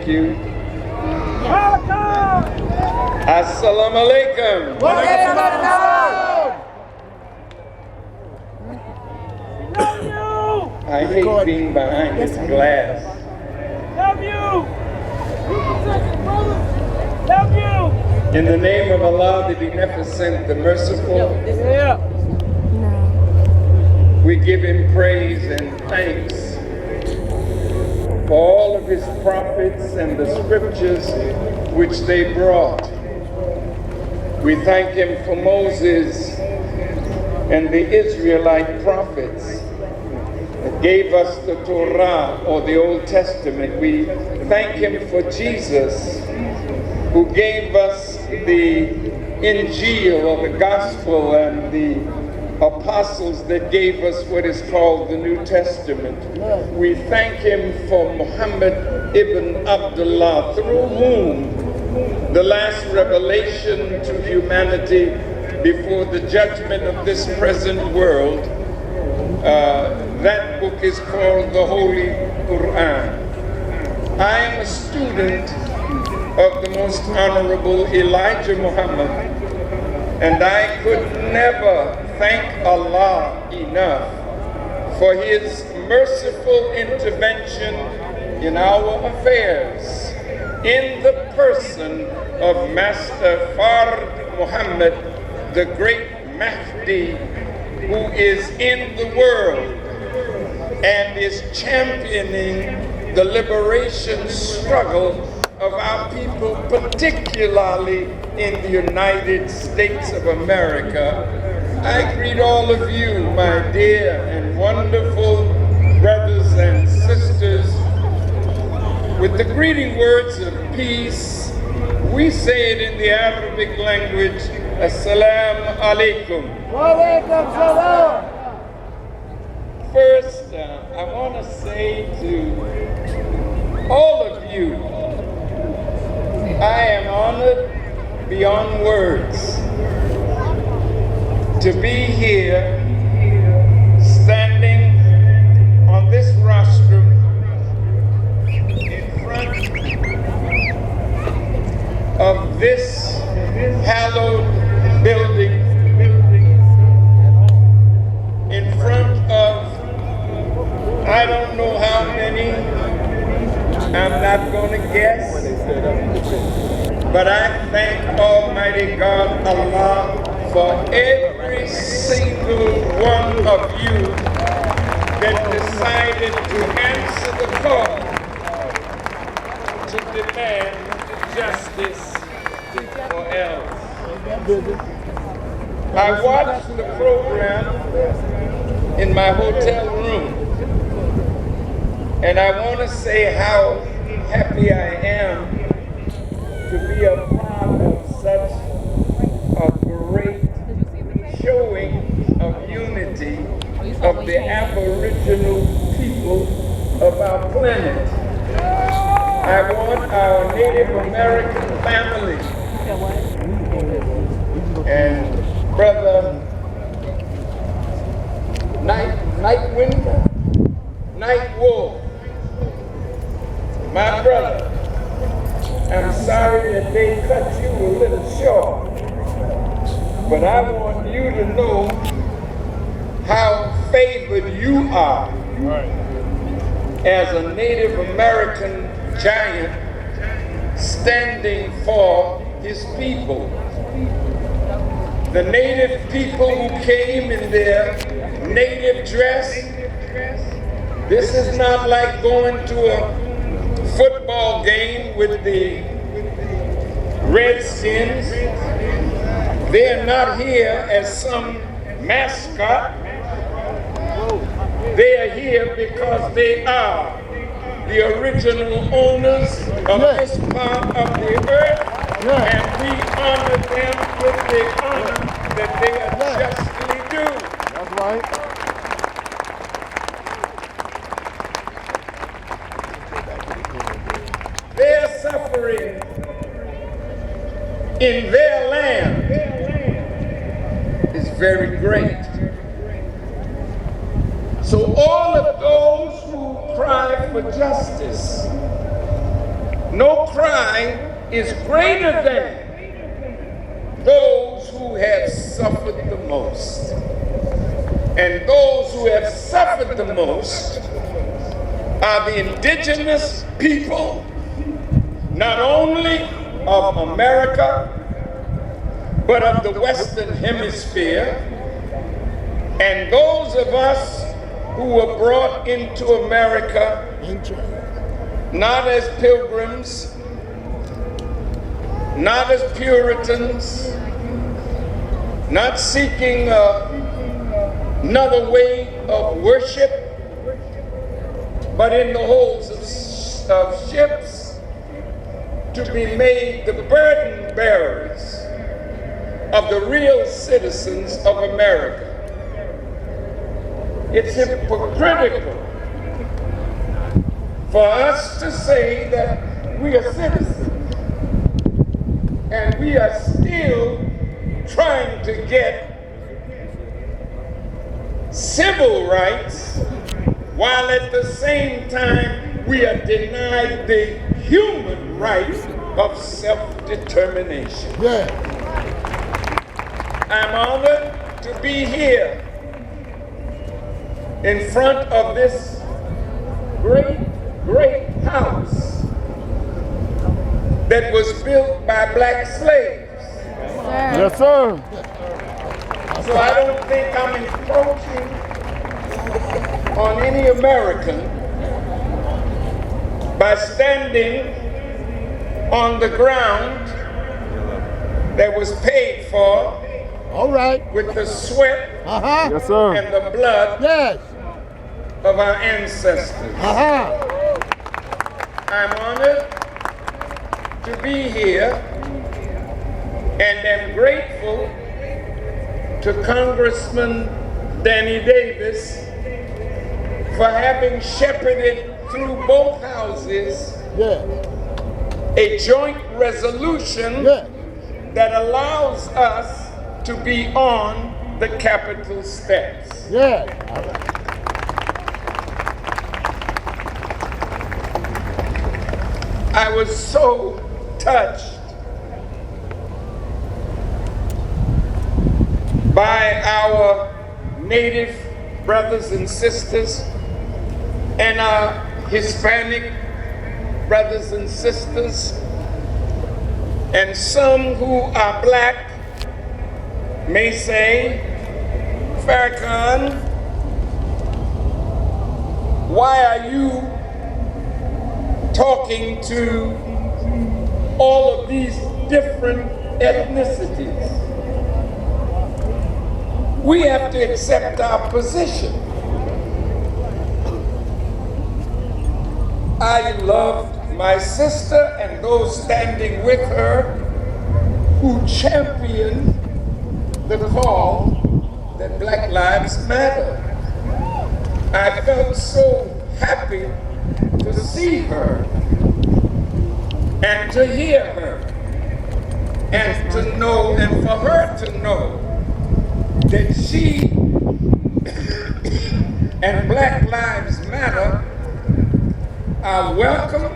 Thank you. Assalamu alaikum. I hate being behind this glass. Love you! Love you! In the name of Allah, the Beneficent, the Merciful, we give Him praise and thanks for all of His prophets and the scriptures which they brought. We thank Him for Moses and the Israelite prophets that gave us the Torah, or the Old Testament. We thank Him for Jesus, who gave us the Injil, or the Gospel, and the apostles that gave us what is called the New Testament. We thank Him for Muhammad ibn Abdullah, through whom the last revelation to humanity before the judgment of this present world, that book is called the Holy Quran. I am a student of the most honorable Elijah Muhammad, and I could never thank Allah enough for His merciful intervention in our affairs, in the person of Master Farrakhan Muhammad, the great Mahdi, who is in the world and is championing the liberation struggle of our people, particularly in the United States of America. I greet all of you, my dear and wonderful brothers and sisters, with the greeting words of peace. We say it in the Arabic language, Assalamu alaikum. Wa alaikum salam. First, I want to say to all of you, I am honored beyond words to be here, standing on this rostrum in front of this hallowed building, in front of I don't know how many, I'm not going to guess, but I thank Almighty God, Allah, for every single one of you that decided to answer the call to demand justice for elders. I watched the program in my hotel room, and I want to say how happy I am to be a part of such a great showing of unity of the Aboriginal people of our planet. I want our Native American family and Brother Night Wolf, my brother, I'm sorry that they cut you a little short, but I want you to know how favored you are as a Native American giant standing for his people. The native people who came in their native dress, this is not like going to a football game with the Redskins. They're not here as some mascot. They are here because they are the original owners of this part of the earth, and we honor them with the honor that they are justly due. That's right. Their suffering in their land is very great. So all of those who cry for justice, No cry is greater than those who have suffered the most. And those who have suffered the most are the indigenous people, not only of America, but of the Western Hemisphere, and those of us who were brought into America not as pilgrims, not as Puritans, not seeking another way of worship, but in the holds of ships to be made the burden bearers of the real citizens of America. It's hypocritical for us to say that we are citizens and we are still trying to get civil rights while at the same time we are denied the human right of self-determination. Yeah. I'm honored to be here in front of this great, great house that was built by black slaves. Yes, sir. So I don't think I'm encroaching on any American by standing on the ground that was paid for All right. with the sweat Yes, sir. and the blood Yes. of our ancestors. I'm honored to be here and am grateful to Congressman Danny Davis for having shepherded through both houses Yes. a joint resolution Yes. that allows us to be on the Capitol steps. Yes. I was so touched by our Native brothers and sisters and our Hispanic brothers and sisters, and some who are black may say, Farrakhan, why are you talking to all of these different ethnicities? We have to accept our position. I loved my sister and those standing with her who championed the call that Black Lives Matter. I felt so happy to see her and to hear her and to know, and for her to know that she and Black Lives Matter are welcome,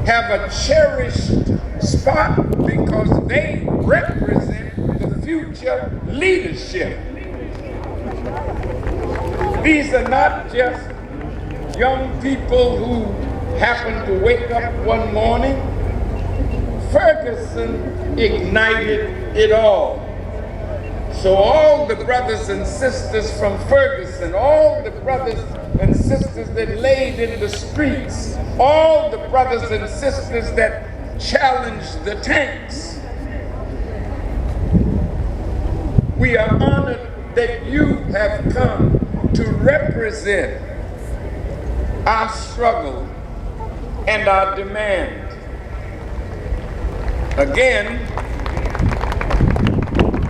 have a cherished spot because they represent the future leadership. These are not just young people who happen to wake up one morning. Ferguson ignited it all. So all the brothers and sisters from Ferguson, all the brothers and sisters that laid in the streets, all the brothers and sisters that challenged the tanks, we are honored that you have come to represent our struggle and our demand. Again,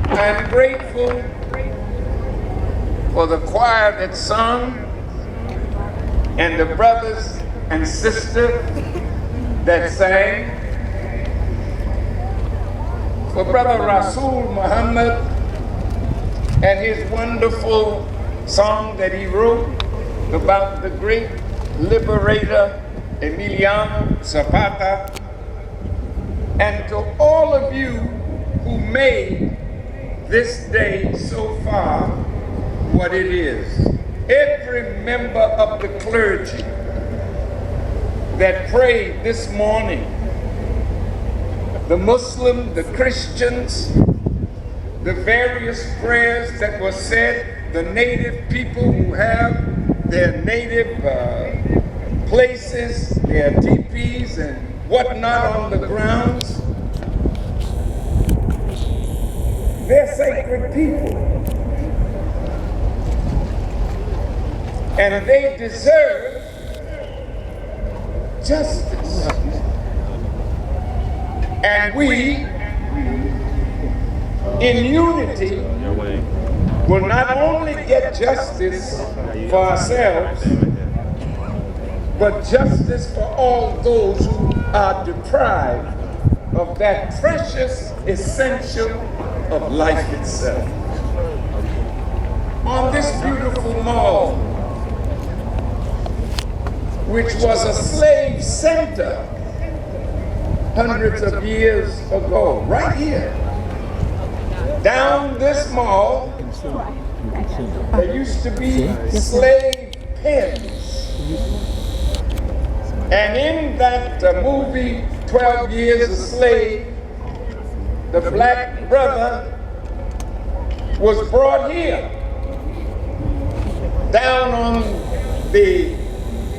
I'm grateful for the choir that sung and the brothers and sisters that sang, for Brother Rasul Muhammad and his wonderful song that he wrote about the great liberator Emiliano Zapata, and to all of you who made this day so far what it is. Every member of the clergy that prayed this morning, the Muslim, the Christians, the various prayers that were said, the native people who have their native places, their teepees and whatnot on the grounds, they're sacred people. And they deserve justice. And we, in unity, will not only get justice for ourselves, but justice for all those who are deprived of that precious essential of life itself. On this beautiful mall, which was a slave center hundreds of years ago, right here, down this mall, there used to be slave pens. And in that movie, 12 Years a Slave, the black brother was brought here, down on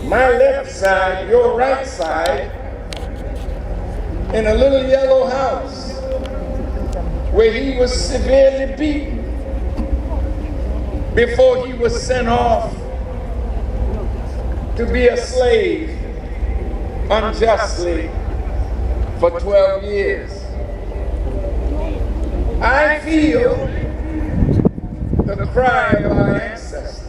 my left side, your right side, in a little yellow house where he was severely beaten before he was sent off to be a slave unjustly for 12 years. I feel the cry of our ancestors,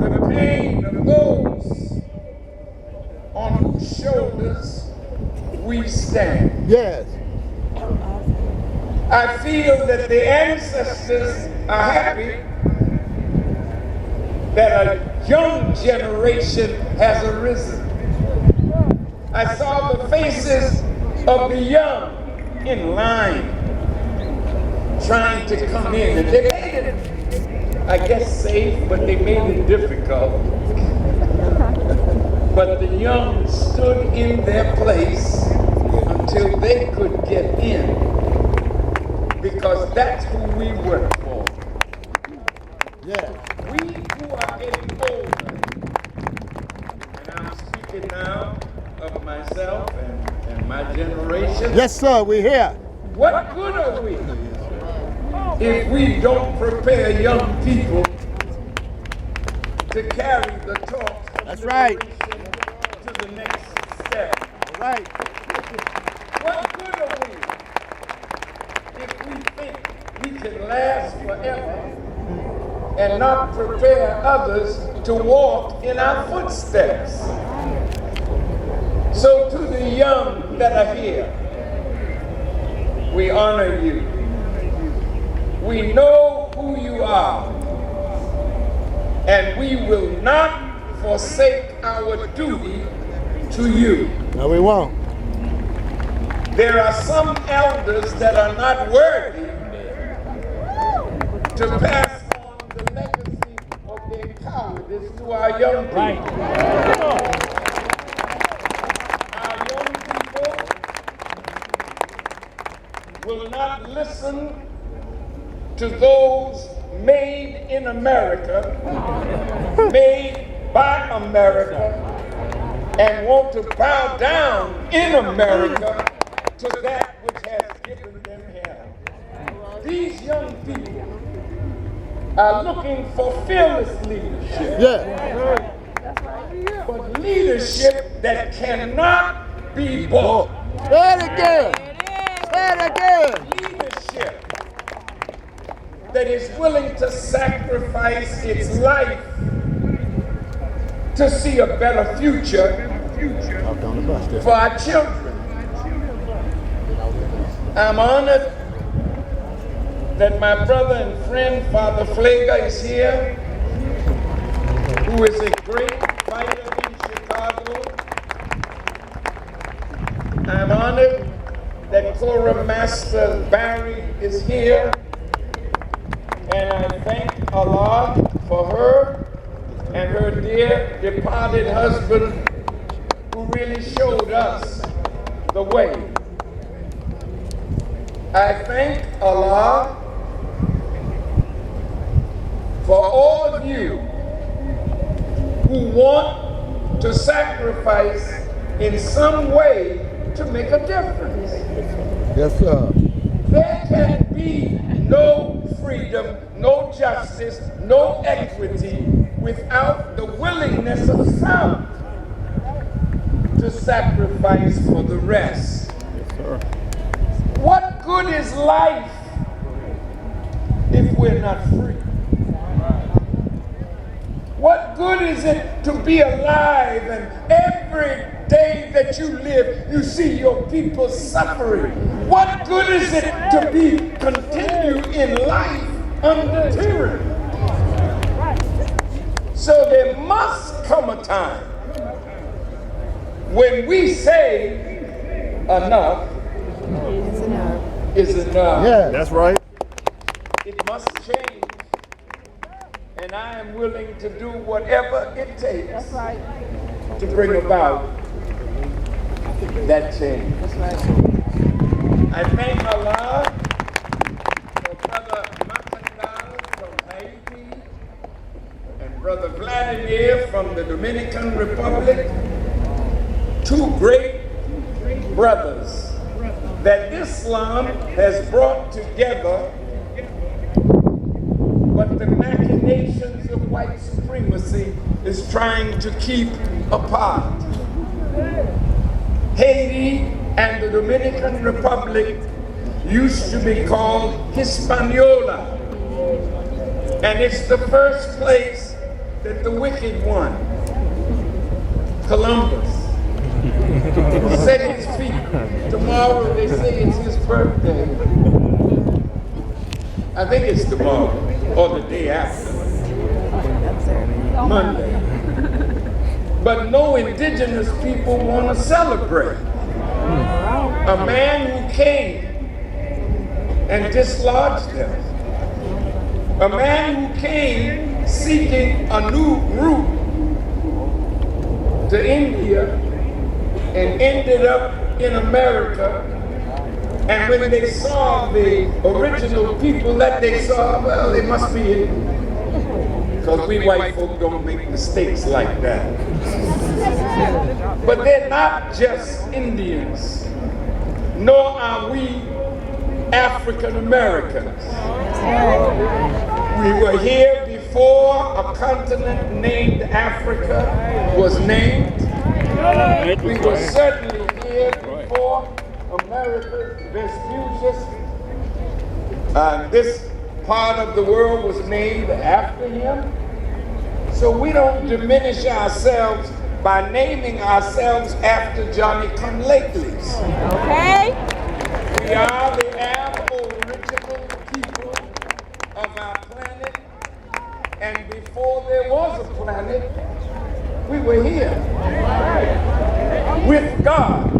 the pain of those on whose shoulders we stand. Yes. I feel that the ancestors are happy that a young generation has arisen. I saw the faces of the young in line trying to come in, and they made it, I guess, safe, but they made it difficult. But the young stood in their place until they could get in, because that's who we work for. Yeah. We who are getting older, and I'm speaking now of myself and my generation. Yes, sir, we're here. What good are we if we don't prepare young people to carry the torch of That's right. liberation to the next step? All right. What good are we if we think we can last forever and not prepare others to walk in our footsteps? So to the young that are here, we honor you. We know who you are, and we will not forsake our duty to you. No, we won't. There are some elders that are not worthy to pass on the legacy of their cowardice to our young people. Our young people will not listen to those made in America, made by America, and want to bow down in America to that which has given them hell. These young people are looking for fearless leadership. Yeah. But leadership that cannot be bought. Say it again. Say it again. Leadership that is willing to sacrifice its life to see a better future for our children. I'm honored that my brother and friend, Father Flager, is here, who is a great fighter I'm honored that Quorum Master Barry is here, and I thank Allah for her and her dear departed husband who really showed us the way. I thank Allah for all of you who want to sacrifice in some way to make a difference. Yes, sir. There can be no freedom, no justice, no equity without the willingness of some to sacrifice for the rest. Yes, sir. What good is life if we're not free? What good is it to be alive and every day that you live, you see your people suffering? What good is it to be continue in life under tyranny? So there must come a time when we say enough is enough. Yeah. That's right. It must change. And I am willing to do whatever it takes to bring about that change. I thank Allah for Brother Macandal from Haiti and Brother Vladimir from the Dominican Republic, two great brothers that Islam has brought together, but the machinations of white supremacy is trying to keep apart. Haiti and the Dominican Republic used to be called Hispaniola, and it's the first place that the wicked one, Columbus, set his feet. Tomorrow they say it's his birthday. I think it's tomorrow or the day after, Monday. But no indigenous people want to celebrate. A man who came and dislodged them. A man who came seeking a new route to India and ended up in America. And when they saw the original people that they saw, well, they must be it. Because we white folk don't make mistakes like that. But they're not just Indians, nor are we African Americans. We were here before a continent named Africa was named. We were certainly here before America Vespucius. This part of the world was named after him. So we don't diminish ourselves by naming ourselves after Johnny-come-latelys. Okay. We are the aboriginal people of our planet, and before there was a planet, we were here with God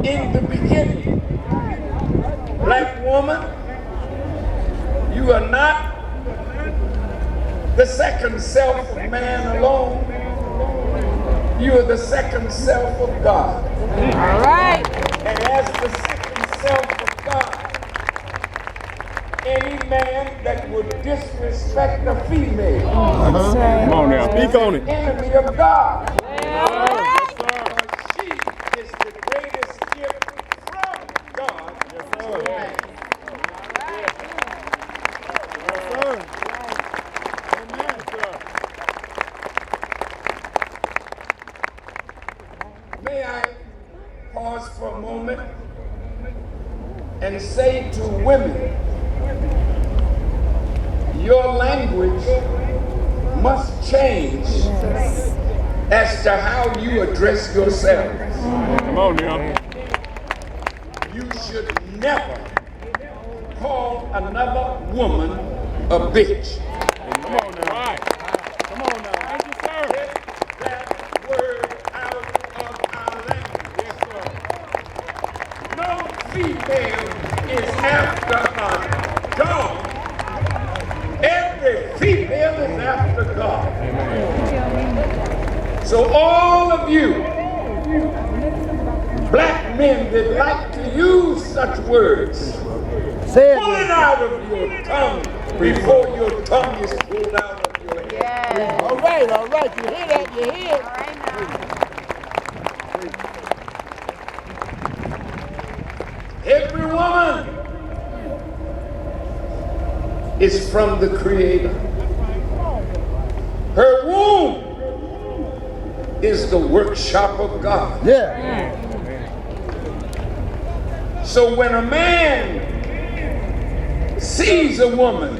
in the beginning. Black woman, you are not the second self of man alone. You are the second self of God. All right. And as the second self of God, any man that would disrespect a female, Come on now, speak on it. enemy of God. All right. Because she is the greatest gift from God to man. May I pause for a moment and say to women, your language must change as to how you address yourselves. Come on now. You should never call another woman a bitch. Come on now. Right. Come on now. Thank you, sir. Get that word out of our language. Yes, sir. female is after a dog. Every female is after God. So all of you black men that like to use such words, pull it out of your tongue before your tongue is pulled out of your head. Yes. All right. You hear that? You hear it? All right now. Every woman is from the Creator. Her womb is the workshop of God. Yeah. So when a man sees a woman,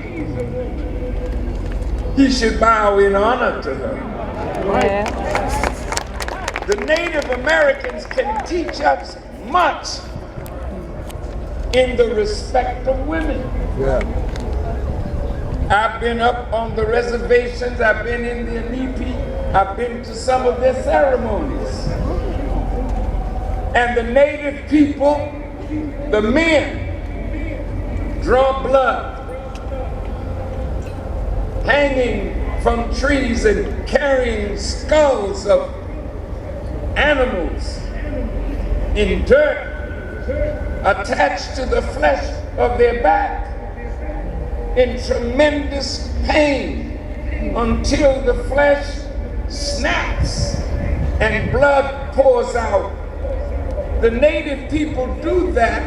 he should bow in honor to her. Yeah. The Native Americans can teach us much in the respect of women. Yeah. I've been up on the reservations, I've been in the Anipi, I've been to some of their ceremonies. And the native people, the men, draw blood, hanging from trees and carrying skulls of animals in dirt attached to the flesh of their back in tremendous pain until the flesh snaps and blood pours out. The native people do that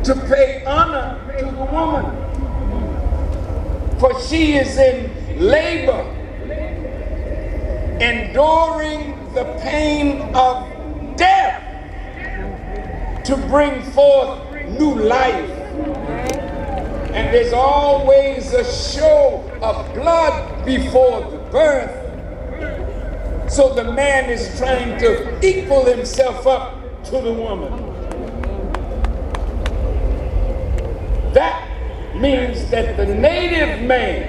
to pay honor to the woman, for she is in labor, enduring the pain of death to bring forth new life. And there's always a show of blood before the birth. So the man is trying to equal himself up to the woman. That means that the native man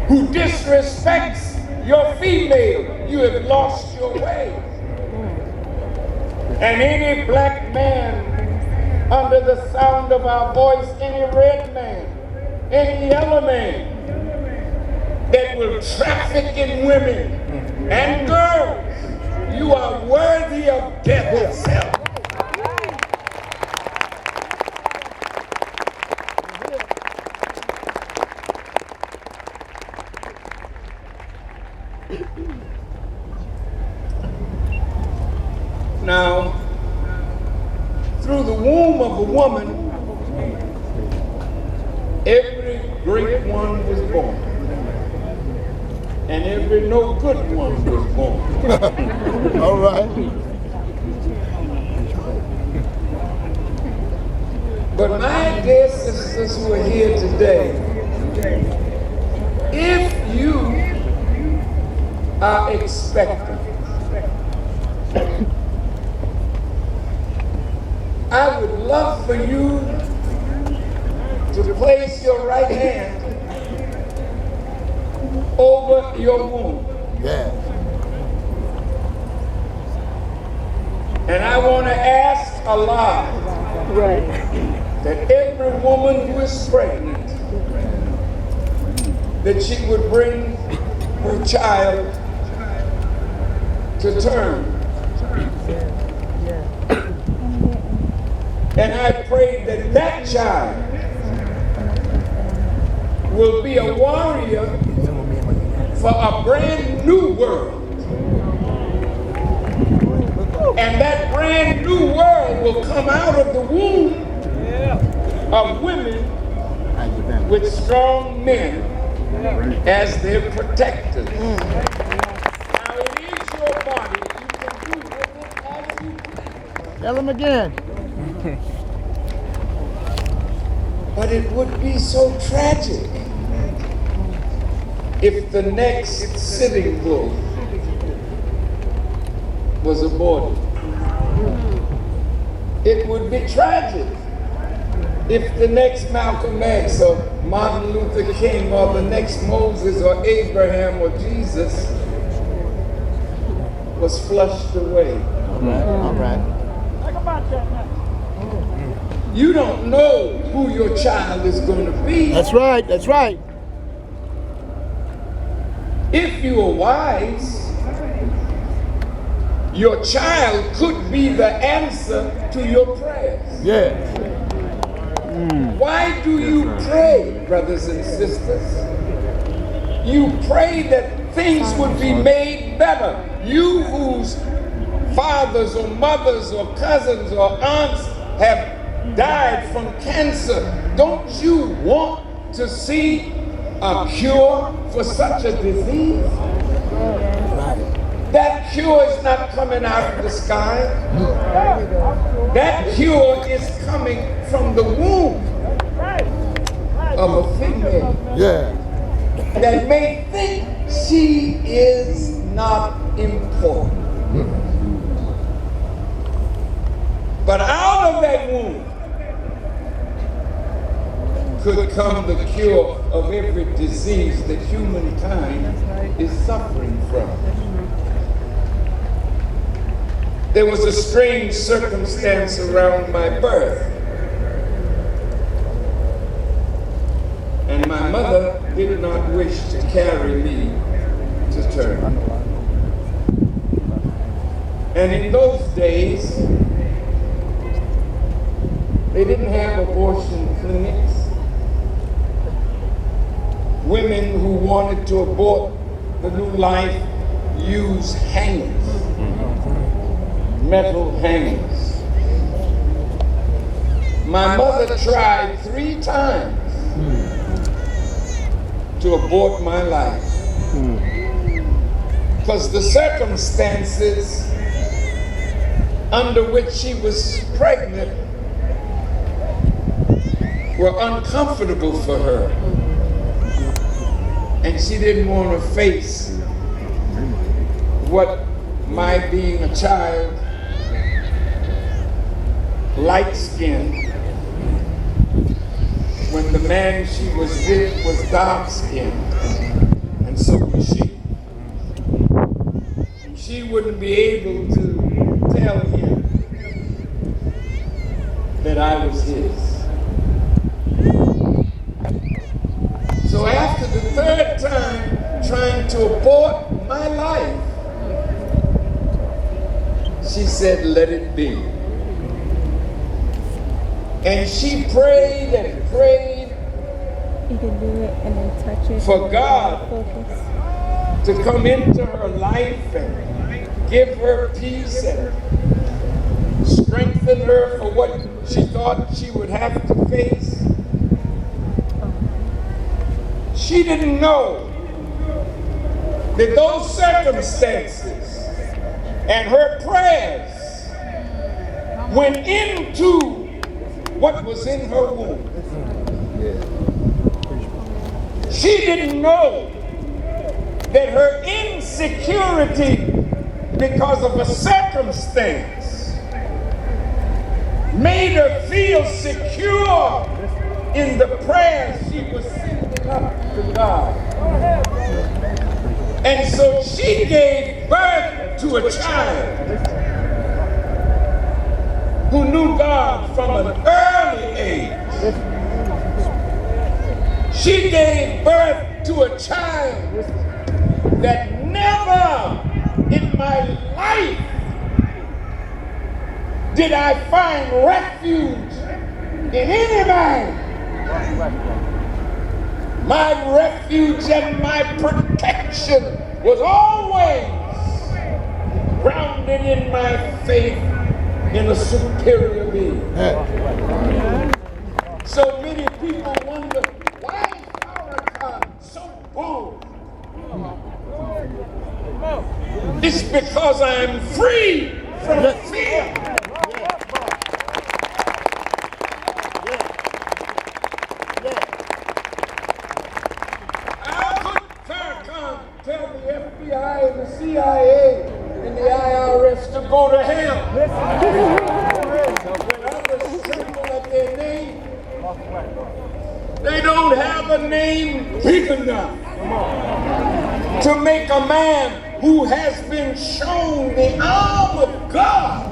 who disrespects your female, you have lost your way. And any black man under the sound of our voice, any red man, any yellow man that will traffic in women and girls, you are worthy of death itself. Now, through the womb of a woman, every great one was born. And every no good one was born. All right. But my dear sisters who are here today, if you are expecting, I would love for you to place your right hand over your womb. Yeah. And I want to ask Allah that every woman who is pregnant, that she would bring her child to term. And I pray that that child will be a warrior for a brand new world. And that brand new world will come out of the womb of women with strong men as their protectors. Now it is your body, you can do with it as you please. Tell him again. But it would be so tragic if the next sitting bull was aborted. It would be tragic if the next Malcolm X or Martin Luther King or the next Moses or Abraham or Jesus was flushed away. All right. about that now. You don't know who your child is going to be. That's right. That's right. If you are wise, your child could be the answer to your prayers. Yeah. Why do you pray, brothers and sisters? You pray that things would be made better. You whose fathers or mothers or cousins or aunts have died from cancer, don't you want to see a cure for such a disease? That cure is not coming out of the sky. That cure is coming from the womb of a female Yeah. that may think she is not important. But out of that womb could come the cure of every disease that humankind is suffering from. There was a strange circumstance around my birth. And my mother did not wish to carry me to term. And in those days, they didn't have abortion clinics. Women who wanted to abort the new life used hangers, metal hangers. My mother tried 3 times to abort my life because the circumstances under which she was pregnant were uncomfortable for her, and she didn't want to face what my being a child, light-skinned, when the man she was with was dark-skinned, and so was she. And she wouldn't be able to tell him that I was his. So after the 3rd time trying to abort my life, she said, "Let it be." And she prayed and prayed You can do it and then touch it. for God Focus. to come into her life and give her peace and strengthen her for what she thought she would have to face. She didn't know that those circumstances and her prayers went into what was in her womb. She didn't know that her insecurity because of a circumstance made her feel secure in the prayers she was sending up to God. And so she gave birth to a child who knew God from an early age. She gave birth to a child that never in my life did I find refuge in any man. My refuge and my protection was always grounded in my faith in a superior being. So many people wonder, why is Farrakhan so bold? It's because I am free from fear. How could Farrakhan tell the FBI and the CIA and the IRS to go to hell? When others tremble at their name, they don't have a name big enough to make a man who has been shown the arm of God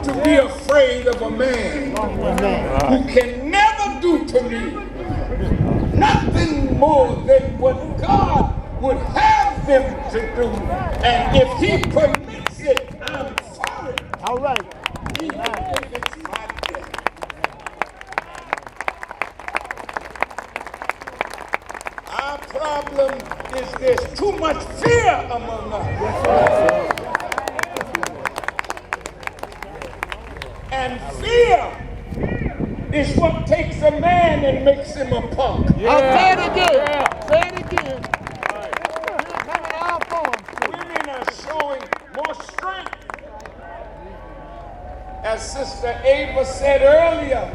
to be afraid of a man who can never do to me nothing more than what God would have them to do. And if he permits it, I'm for it. All right. Even if it's my death. Our problem is there's too much fear among us. And fear is what takes a man and makes him a punk. I'll say it again. Say it again. Women are showing more strength. As Sister Ava said earlier,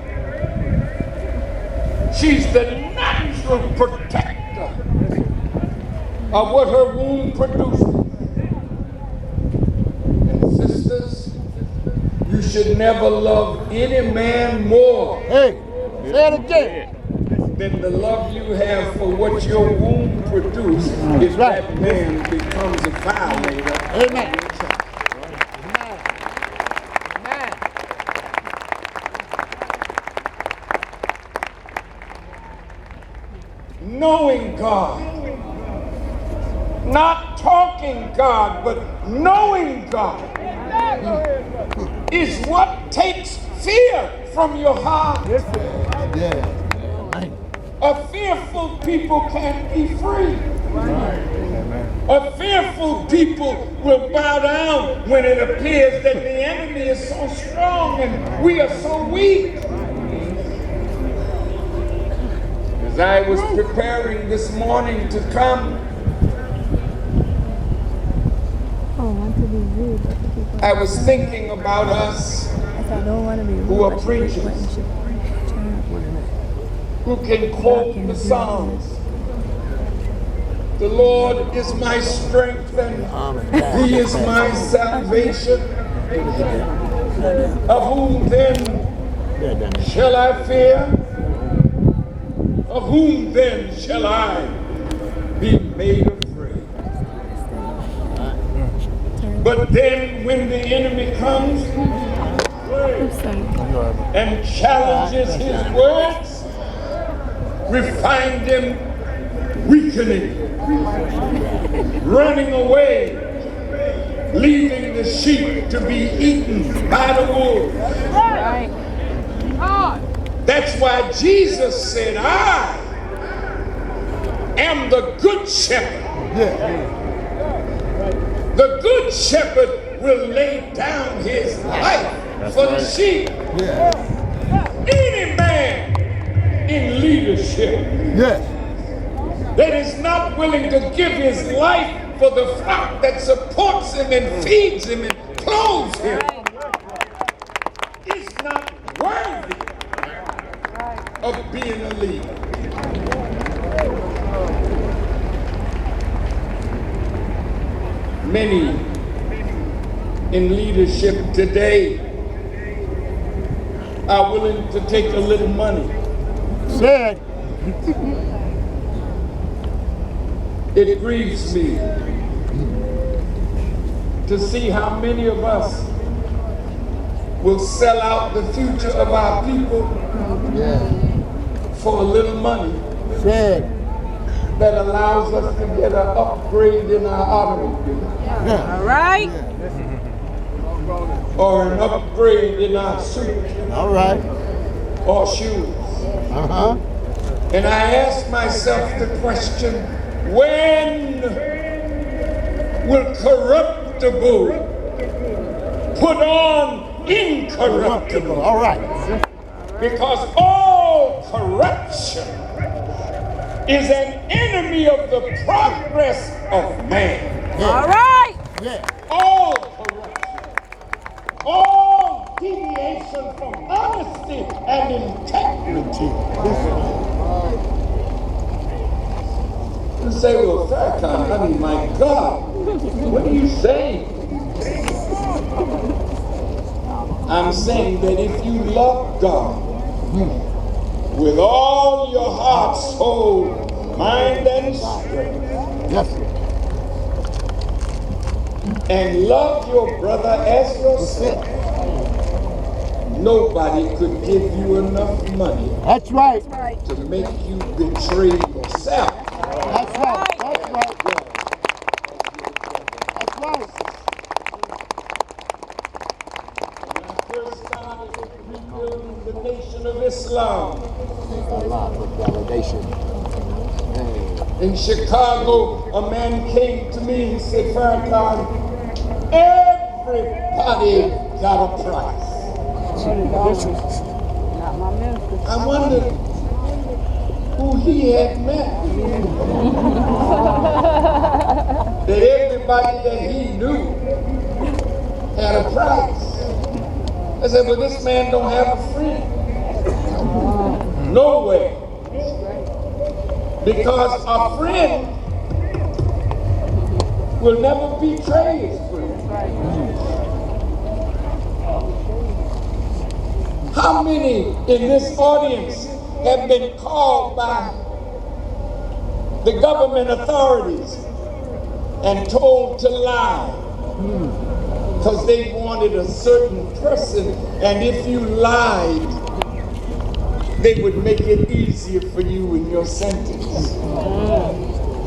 she's the natural protector of what her womb produces. And sisters, you should never love any man more Hey, say it again. than the love you have for what your womb produces if that man becomes a violator. Amen. Knowing God, not talking God, but knowing God is what takes fear from your heart. A fearful people can't be free. A fearful people will bow down when it appears that the enemy is so strong and we are so weak. As I was preparing this morning to come, I was thinking about us who are preachers, who can quote the Psalms. The Lord is my strength and he is my salvation. Of whom then shall I fear? Of whom then shall I be made afraid? But then when the enemy comes and challenges his words, we find him weakening, running away, leaving the sheep to be eaten by the wolves. That's why Jesus said, I am the good shepherd. The good shepherd will lay down his life for the sheep. Any man in leadership that is not willing to give his life for the flock that supports him and feeds him and clothes him is not worthy of being a leader. Many in leadership today are willing to take a little money. Say it. It grieves me to see how many of us will sell out the future of our people for a little money that allows us to get an upgrade in our automobile. All right. Or an upgrade in our suit. All right. Or shoes. And I ask myself the question, when will corruptible put on incorruptible? All right. Because all corruption is an enemy of the progress of man. All right. All corruption, all deviation from honesty and integrity. You say, well, Farrakhan, I mean, my God, what are you saying? I'm saying that if you love God with all your heart, soul, mind, and strength, and love your brother as yourself, nobody could give you enough money That's right. to make you betray yourself. That's right. That's right. That's right. When I first started rebuilding the Nation of Islam in Chicago, a man came to me and said, Farrakhan, everybody got a price. I wondered who he had met. That everybody that he knew had a price. I said, but this man don't have a friend. No way. Because a friend will never betray his friend. How many in this audience have been called by the government authorities and told to lie because they wanted a certain person, and if you lied, they would make it easier for you in your sentence?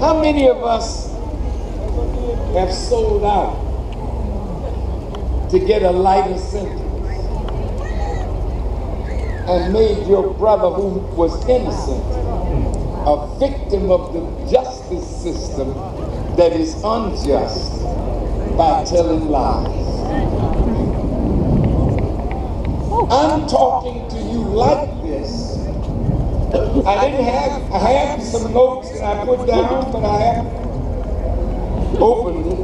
How many of us have sold out to get a lighter sentence and made your brother who was innocent a victim of the justice system that is unjust by telling lies? I'm talking to you like this. I had some notes that I put down, but I haven't opened it.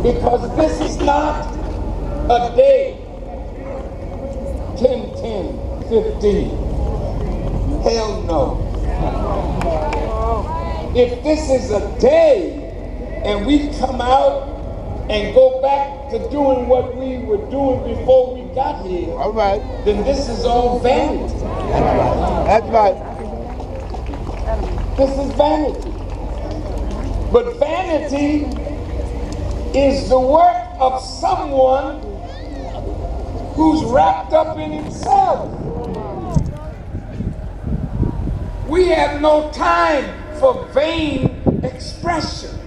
Because this is not a day, 10, 15. Hell no. If this is a day and we come out and go back to doing what we were doing before we got here, All right. then this is all vanity. That's right. This is vanity. But vanity is the work of someone who's wrapped up in himself. We have no time for vain expression.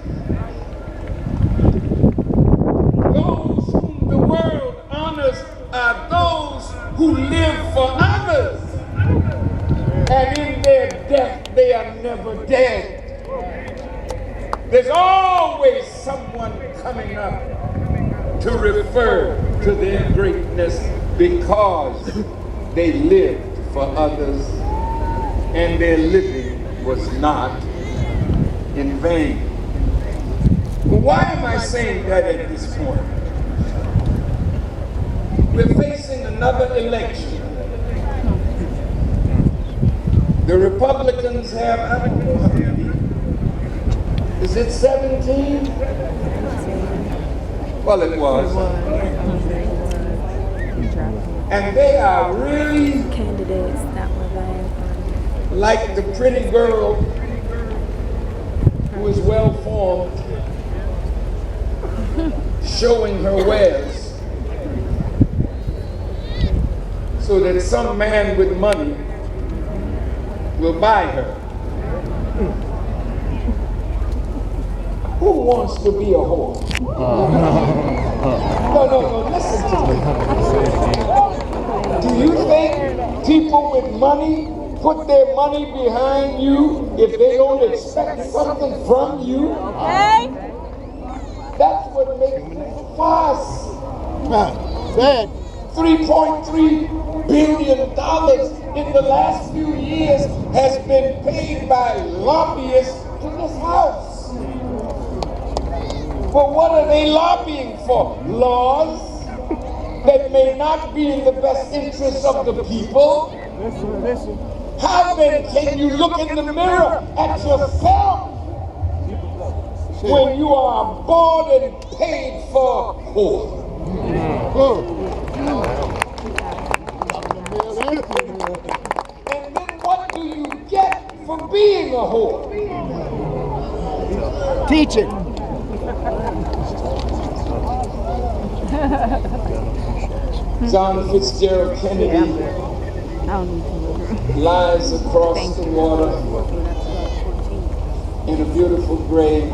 Those whom the world honors are those who live for others, and in their death they are never dead. There's always someone coming up to refer to their greatness because they lived for others and their living was not in vain. But why am I saying that at this point? We're facing another election. The Republicans have, I don't know how many, is it 17? Well, it was. And they are really Candidates that were vying for like the pretty girl who is well formed, showing her wares, so that some man with money will buy her. Who wants to be a whore? No, listen to me. Do you think people with money put their money behind you if they don't expect something from you? Hey. That's what makes this farce. Bad. $3.3 billion in the last few years has been paid by lobbyists to this house. But what are they lobbying for? Laws that may not be in the best interest of the people? Listen. How then can you look in the mirror at yourself when you are bought and paid for whore? And then what do you get for being a whore? Teaching. John Fitzgerald Kennedy lies across the water in a beautiful grave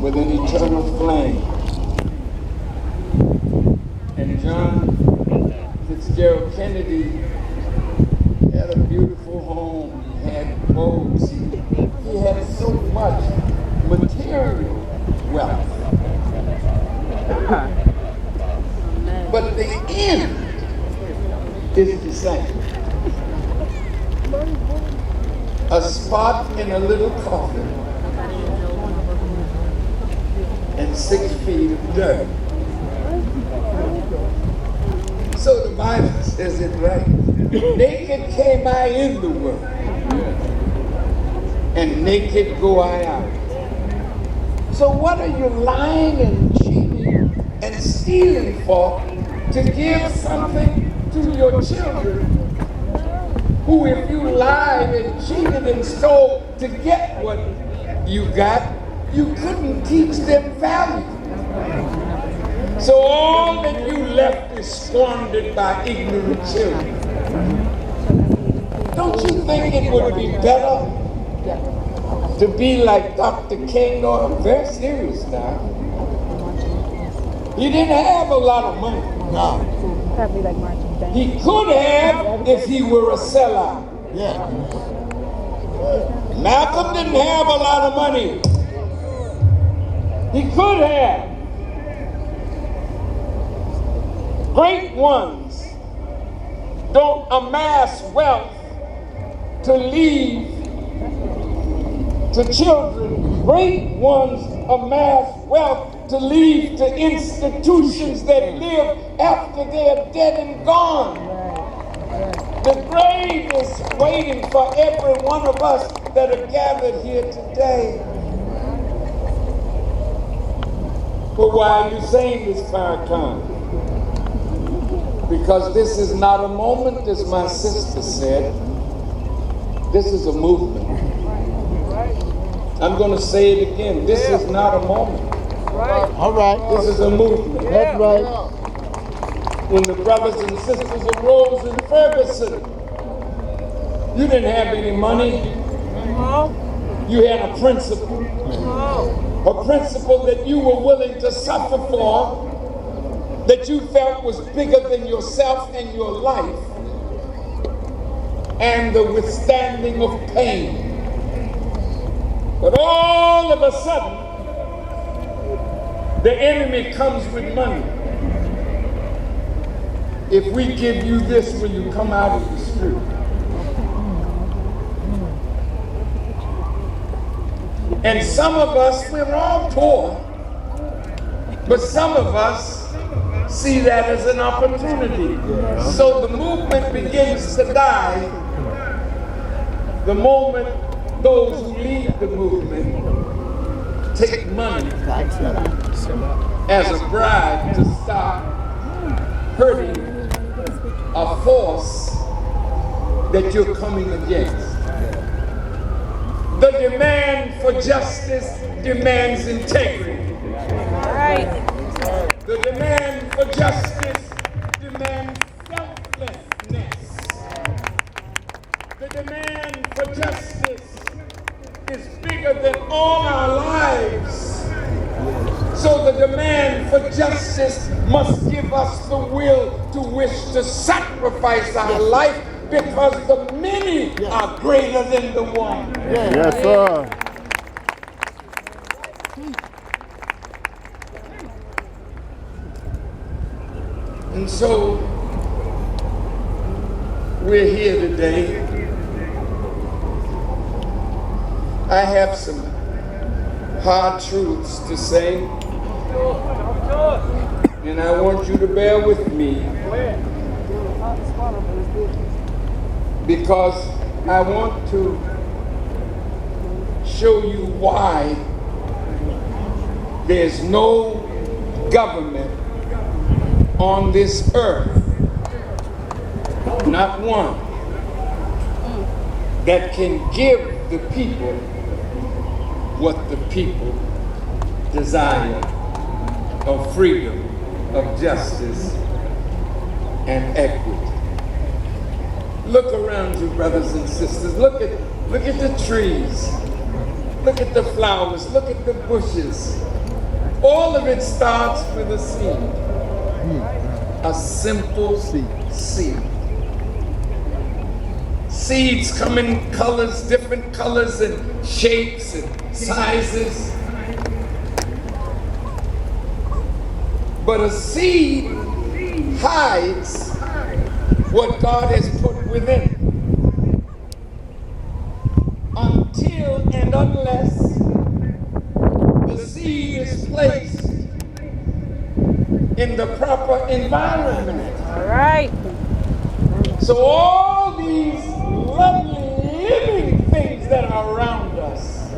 with an eternal flame. And John Fitzgerald Kennedy had a beautiful home. He had boats. He had so much material wealth. But the end is the same. A spot in a little coffin and 6 feet of dirt. So the Bible says it right. Naked came I in the world, and naked go I out. So what are you lying and cheating and stealing for? To give something to your children who, if you lied and cheated and stole to get what you got, you couldn't teach them value. So all that you left is squandered by ignorant children. Don't you think it would be better to be like Dr. King? Or I'm very serious now. He didn't have a lot of money. No. He could have if he were a sellout. Yeah. Malcolm didn't have a lot of money. He could have. Great ones don't amass wealth to leave to children. Great ones amass wealth to leave to institutions that live after they're dead and gone. The grave is waiting for every one of us that are gathered here today. But why are you saying this, Farrakhan? Because this is not a moment, as my sister said. This is a movement. I'm going to say it again. This is not a moment. All right. This is a movement. That's right. When the brothers and sisters arose in Ferguson, you didn't have any money. You had a principle. A principle that you were willing to suffer for, that you felt was bigger than yourself and your life, and the withstanding of pain. But all of a sudden, the enemy comes with money. If we give you this, will you come out of the street? And some of us, we're all poor, but some of us see that as an opportunity. So the movement begins to die the moment those who lead the movement take money as a bribe to stop hurting a force that you're coming against. The demand for justice demands integrity. The demand for justice demands selflessness. The demand for justice is bigger than all our lives. So the demand for justice must give us the will to wish to sacrifice our life, because the many are greater than the one. Yes, sir. And so we're here today. I have some hard truths to say, and I want you to bear with me, because I want to show you why there's no government on this earth, not one, that can give the people what the people desire of freedom, of justice, and equity. Look around you, brothers and sisters. Look at the trees. Look at the flowers. Look at the bushes. All of it starts with a seed. A simple seed. Seeds come in colors, different colors and shapes and sizes. But a seed hides what God has put within it. Until and unless the seed is placed in the proper environment. All right. So all these lovely living things that are around us,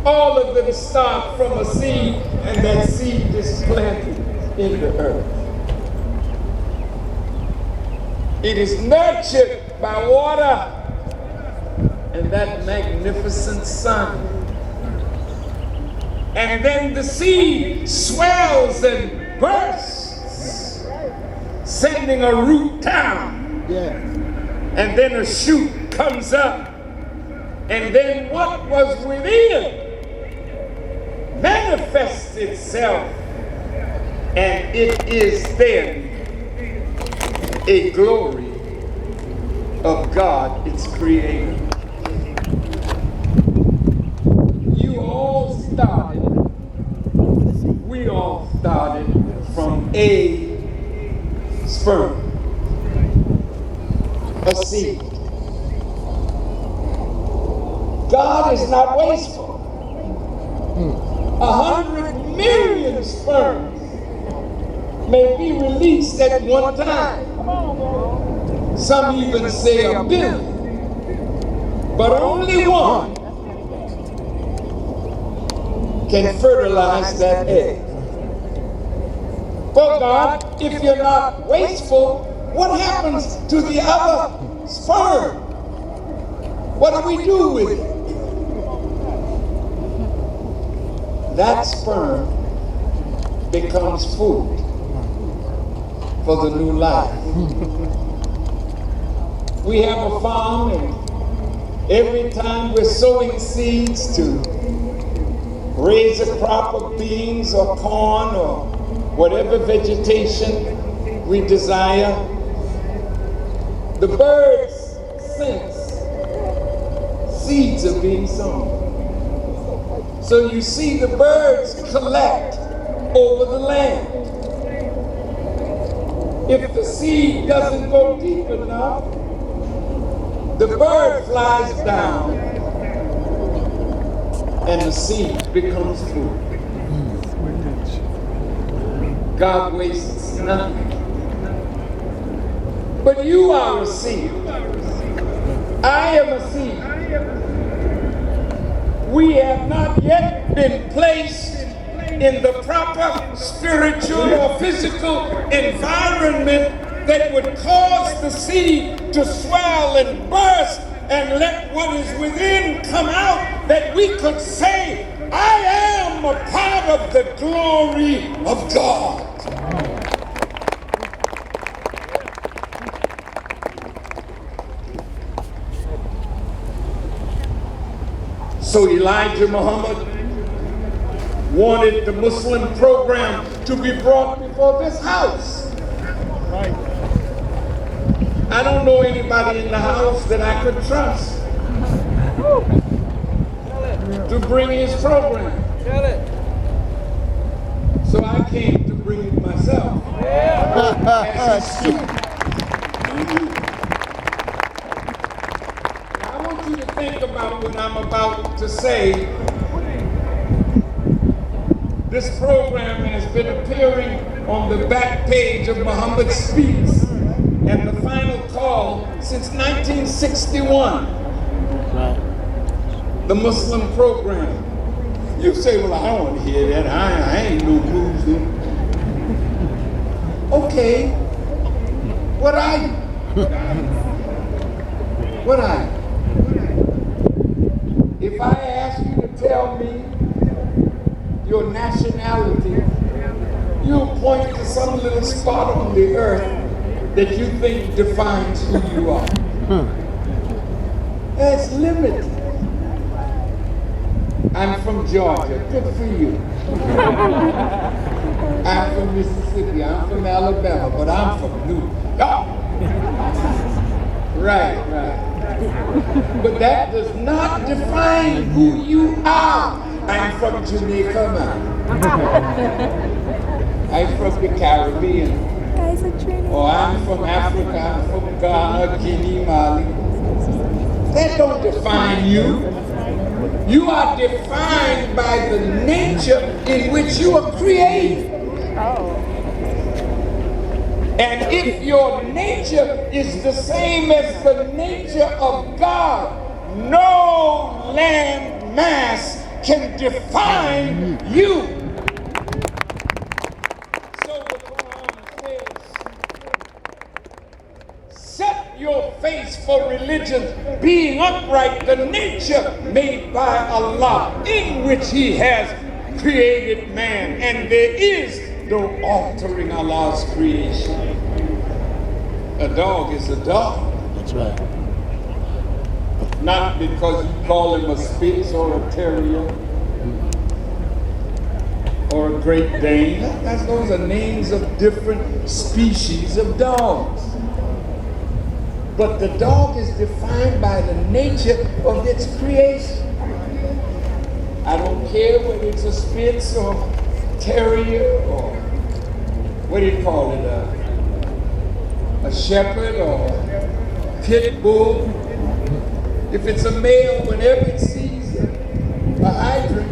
all of them start from a seed, and that seed is planted in the earth. It is nurtured by water and that magnificent sun. And then the seed swells and bursts, sending a root down. Yeah. And then a shoot comes up. And then what was within manifests itself. And it is then a glory of God, its creator. We all started from a sperm, a seed. God is not wasteful. 100 million sperms may be released at one time. Some even say 1 billion. But only one can fertilize that egg. But God, if you're not wasteful, what happens to the other sperm? What do we do with it? That sperm becomes food for the new life. We have a farm, and every time we're sowing seeds to raise a crop of beans or corn or whatever vegetation we desire, the birds sense seeds are being sown. So you see the birds collect over the land. If the seed doesn't go deep enough, the bird flies down and the seed becomes food. God wastes nothing. But you are a seed. I am a seed. We have not yet been placed in the proper spiritual or physical environment that would cause the seed to swell and burst and let what is within come out, that we could say, I am a part of the glory of God. So Elijah Muhammad wanted the Muslim program to be brought before this house. Right. I don't know anybody in the house that I could trust to bring his program. So I came to bring it myself. As his student. I want you to think about what I'm about to say. This program has been appearing on the back page of Muhammad Speaks and the Final Call since 1961. The Muslim program. You say, well, I don't want to hear that. I ain't no Muslim. Okay. What are you? What are you? If I ask you to tell me your nationality. You'll point to some little spot on the earth that you think defines who you are. That's limited. I'm from Georgia. Good for you. I'm from Mississippi. I'm from Alabama, but I'm from New York. Right. But that does not define who you are. I'm from Jamaica, man. I'm from the Caribbean. Or I'm from Africa. I'm from Ghana, Guinea, Mali. That don't define you. You are defined by the nature in which you are created. And if your nature is the same as the nature of God, no land mass can define you. So the Quran says, set your face for religion, being upright, the nature made by Allah, in which He has created man, and there is no altering Allah's creation. A dog is a dog. That's right. Not because you call him a Spitz or a Terrier or a Great Dane. Those are names of different species of dogs. But the dog is defined by the nature of its creation. I don't care whether it's a Spitz or Terrier or what do you call it, a shepherd or pit bull. If it's a male, whenever it sees a hydrant,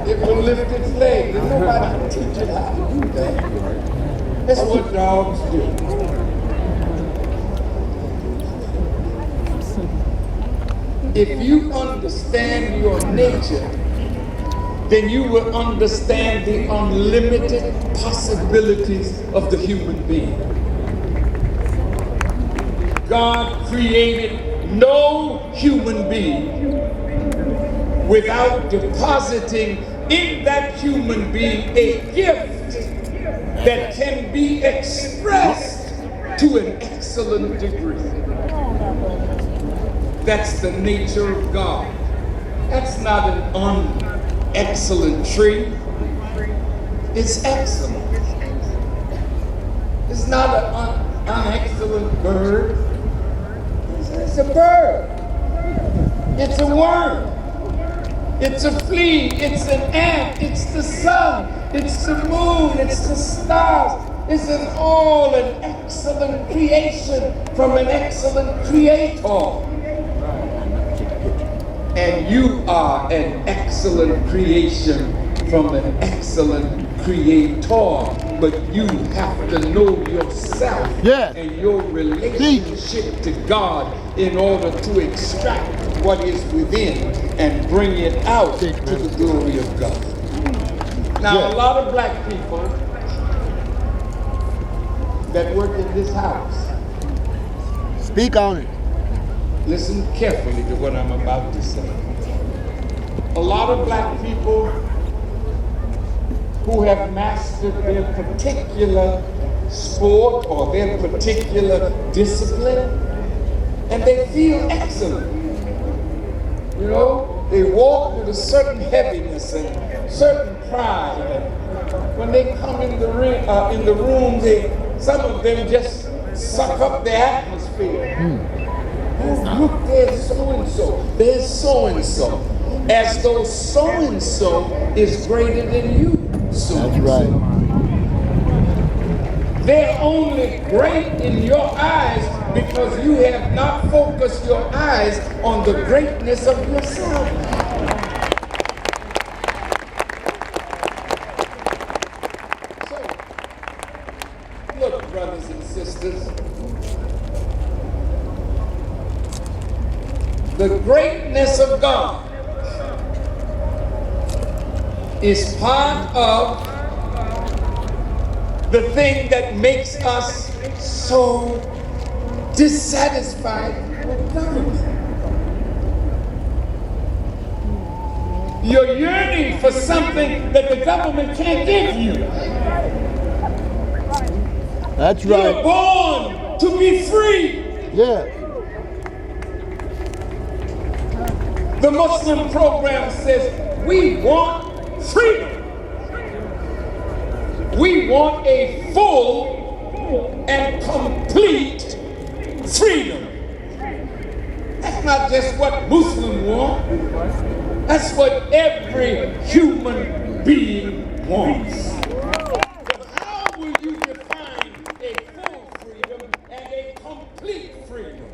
it will lift its leg. There's nobody can teach it how to do that. That's what dogs do. If you understand your nature, then you will understand the unlimited possibilities of the human being. God created no human being without depositing in that human being a gift that can be expressed to an excellent degree. That's the nature of God. That's not an excellent tree. It's excellent. It's not an unexcellent bird. It's a bird. It's a worm. It's a flea. It's an ant. It's the sun. It's the moon. It's the stars. It's an excellent creation from an excellent creator. And you are an excellent creation from an excellent creator. But you have to know yourself and your relationship to God in order to extract what is within and bring it out to the glory of God. Now, a lot of black people that work in this house. Speak on it. Listen carefully to what I'm about to say. A lot of black people who have mastered their particular sport or their particular discipline, and they feel excellent. You know, they walk with a certain heaviness and certain pride. And when they come in the room, some of them just suck up the atmosphere. Look, there's so-and-so. There's so-and-so. As though so-and-so is greater than you. So-and-so. That's right. They're only great in your eyes because you have not focused your eyes on the greatness of yourself. So, look, brothers and sisters, the greatness of God is part of the thing that makes us so dissatisfied with government. You're yearning for something that the government can't give you. That's You're right. born to be free. Yeah. The Muslim program says we want freedom. We want a full and complete freedom. That's not just what Muslims want. That's what every human being wants. But how will you define a full freedom and a complete freedom?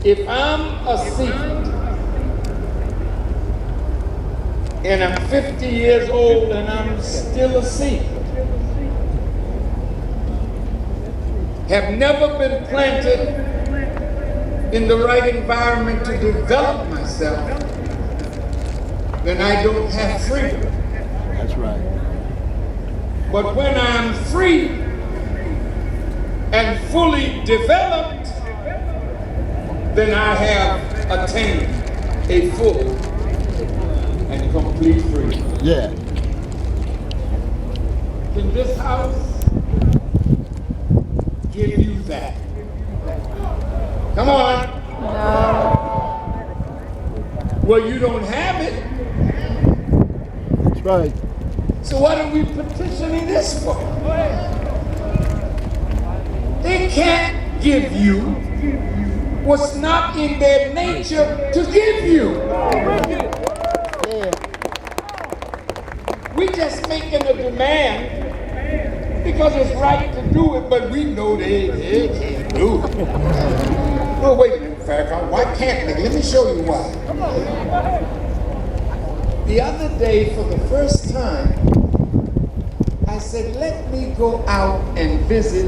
If I'm a Sikh and I'm 50 years old and I'm still a Sikh, have never been planted in the right environment to develop myself, then I don't have freedom. That's right. But when I'm free and fully developed, then I have attained a full and complete freedom. Yeah. Can this house give you that? Come on. Well, you don't have it. That's right. So what are we petitioning this for? They can't give you what's not in their nature to give you. Yeah. We just making a demand because it's right to do it, but we know they can't do it. Well, wait a minute, Farrakhan, why can't they? Let me show you why. The other day, for the first time, I said, let me go out and visit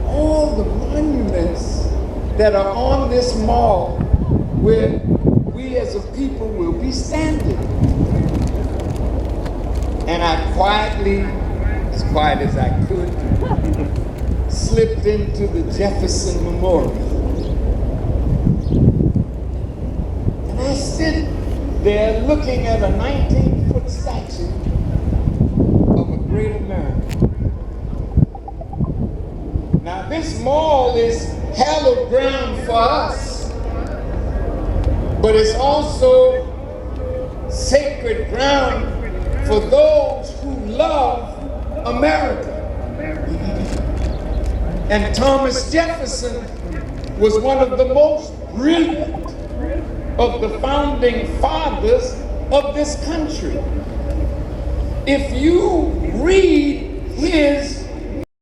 all the monuments that are on this mall where we as a people will be standing. And I quietly, as quiet as I could, slipped into the Jefferson Memorial. And I stood there looking at a 19-foot statue of a great American. Now this mall is hallowed ground for us, but it's also sacred ground for those who love America. And Thomas Jefferson was one of the most brilliant of the founding fathers of this country. If you read his